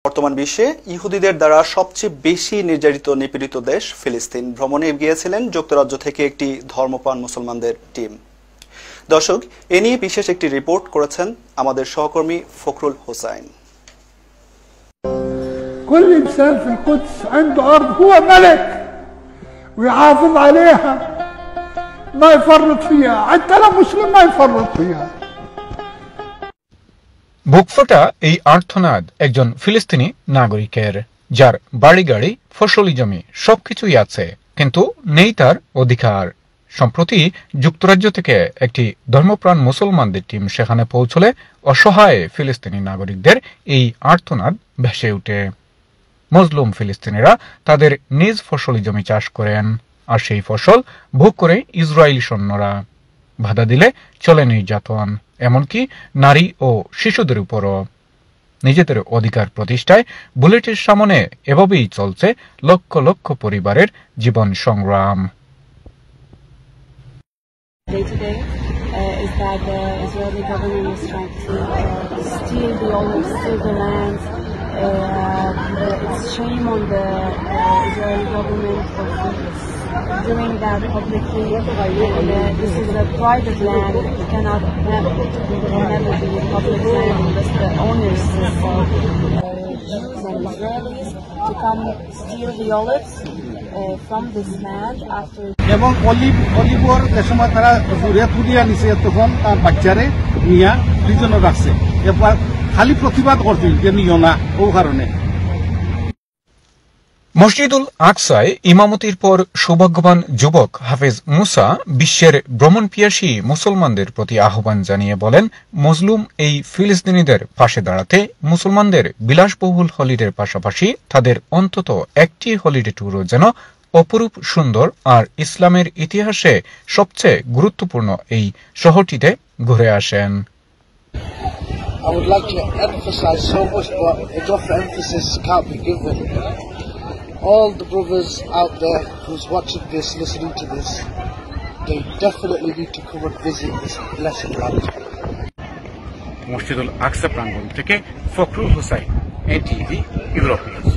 বর্তমান বিশ্বে ইহুদিদের দ্বারা সবচেয়ে বেশি নির্যাতিত নিপীড়িত দেশ ফিলিস্তিন ভ্রমণে গিয়েছিলেন যুক্তরাজ্য থেকে একটি ধর্মপ্রাণ মুসলমানদের টিম। দর্শক, এ নিয়ে বিশেষ একটি রিপোর্ট করেছেন আমাদের সহকর্মী ফখরুল হোসাইন। كل إنسان في القدس عنده أرض هو ملك ويحافظ عليها ما يفرط فيها حتى لو مسلم ما يفرط فيها। বুকফোটা এই আর্তনাদ একজন ফিলিস্তিনি নাগরিকের, যার বাড়ি গাড়ি ফসলি জমি সবকিছুই আছে, কিন্তু নেই তার অধিকার। সম্প্রতি যুক্তরাজ্য থেকে একটি ধর্মপ্রাণ মুসলমানদের টিম সেখানে পৌঁছলে অসহায় ফিলিস্তিনি নাগরিকদের এই আর্তনাদ ভেসে ওঠে। মজলুম ফিলিস্তিনিরা তাদের নিজ ফসলি জমি চাষ করেন, আর সেই ফসল ভোগ করে ইসরায়েলি সৈন্যরা। বাধা দিলে চলে নির্যাতন, এমনকি নারী ও শিশুদের উপরও। নিজেদের অধিকার প্রতিষ্ঠায় বুলেটের সামনে এভাবেই চলছে লক্ষ লক্ষ পরিবারের জীবন সংগ্রাম। It's shame on the Israeli government for doing that publicly. This is a private land. It can never be a public land unless the owners decide. Jews and Israelis to come steal the olives from this land after. এবং অলিভর যে সময় তারা জুড়ে তুলিয়া নিছে তখন তার বাচ্চারে নিয়া দুজনে রাখছে, এবার খালি প্রতিবাদ করছিল যে নিও না ও কারণে। মসজিদুল আকসায় ইমামতির পর সৌভাগ্যবান যুবক হাফেজ মুসা বিশ্বের ভ্রমণপিয়াসী মুসলমানদের প্রতি আহ্বান জানিয়ে বলেন, মজলুম এই ফিলিস্তিনিদের পাশে দাঁড়াতে মুসলমানদের বিলাসবহুল হলিডের পাশাপাশি তাদের অন্তত একটি হলিডে ট্যুরও যেন অপরূপ সুন্দর আর ইসলামের ইতিহাসে সবচেয়ে গুরুত্বপূর্ণ এই শহরটিতে ঘুরে আসেন। I would like to emphasize so much, but enough emphasis can't be given. All the brothers out there who's watching this, listening to this, they definitely need to come and visit this blessed land. মসজিদুল আকসা প্রাঙ্গণ থেকে Fakhrul Hossain, NTV Europe news.